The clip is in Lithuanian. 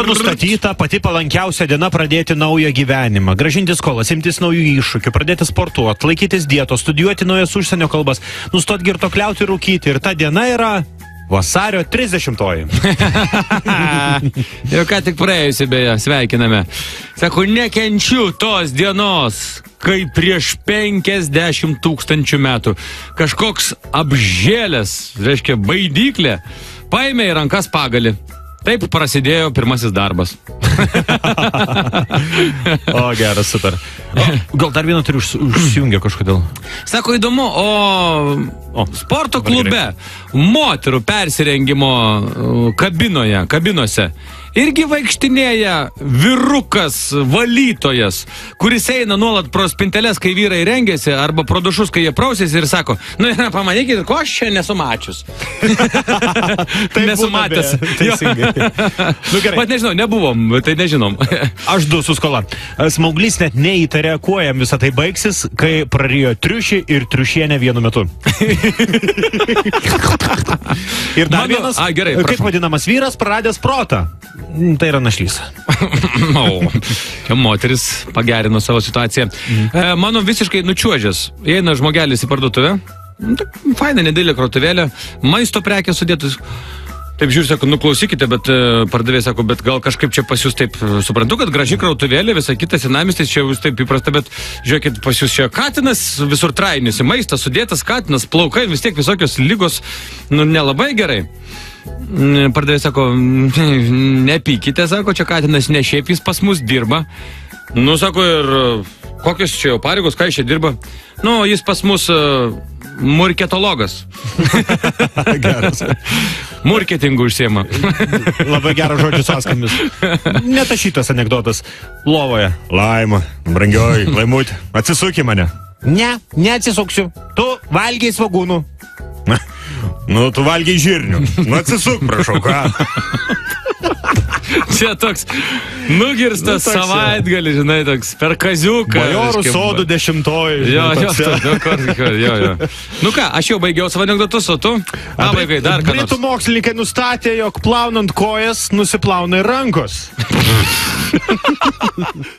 nustatyta pati palankiausia diena pradėti naują gyvenimą, grąžinti skolas, imtis naujų iššūkių, pradėti sportuoti, laikytis dietos, studijuoti naujas užsienio kalbas, nustoti girtokliauti ir rūkyti. Ir ta diena yra vasario 30-oji. Jau ką tik praėjusi, beje, sveikiname. Sako, nekenčiu tos dienos, kai prieš 50 000 metų kažkoks apžėlęs, reiškia, baidyklė, paėmė į rankas pagalį. Taip prasidėjo pirmasis darbas. O, geras, super. Gal dar vieną turiu užsijungę kažkodėl? Sako, įdomu, o sporto klube moterų persirengimo kabinose irgi vaikštinėja vyrukas, valytojas, kuris eina nuolat pro spinteles, kai vyrai rengiasi, arba pro dušus, kai jie prausėsi ir sako, nu, pamanykit, ko aš čia nesu mačius. Nesu matęs. Teisingai. Nu, gerai. Pat nežinau, nebuvom, tai nežinom. Aš du su skola. Smauglys net neįtarė, kuo jam visą tai baigsis, kai prarijo triušį ir triušienę vienu metu. Ir dar vienas, gerai, kaip vadinamas vyras, praradęs protą. Tai yra našlys. Čia moteris pagerino savo situaciją. Mano visiškai nučiuožęs. Eina žmogelis į parduotuvę. Faina, nedėlė krautuvėlė. Maisto prekės sudėtus. Taip žiūrėjau, sako, nuklausykite, bet pardavėjai sako, bet gal kažkaip čia pas jūs taip, suprantu, kad graži krautuvėlė, visa kita senamiestis, čia jūs taip įprasta, bet žiūrėkit, pas jūs čia katinas visur trainėsi, maistas sudėtas, katinas, plaukai, vis tiek visokios lygos, nu, nelabai gerai. Pardavėjai sako, nepykite, sako, čia katinas ne šiaip jis pas mus dirba. Nu, sako, ir kokios čia jo pareigos, ką jis čia dirba? Nu, jis pas mus murketologas. Geras. Murketingu užsiema. Labai geras žodžių sąskambis. Netašytas anekdotas. Lovoje. Laima, brangioji, laimutė, atsisuk į mane. Ne, neatsisuksiu. Tu valgiai svagūnų. Nu, tu valgiai žirnių. Nu, atsisuk, prašau, ką? Čia toks nugirstas savaitgalį, žinai, toks per kaziuką. Bajorų sodų 10-oji. Jo. Nu ką, aš jau baigiau savo anekdotus, o tu? Pabaigai dar ką nors. Britų mokslininkai nustatė, jog plaunant kojas nusiplauna ir rankos.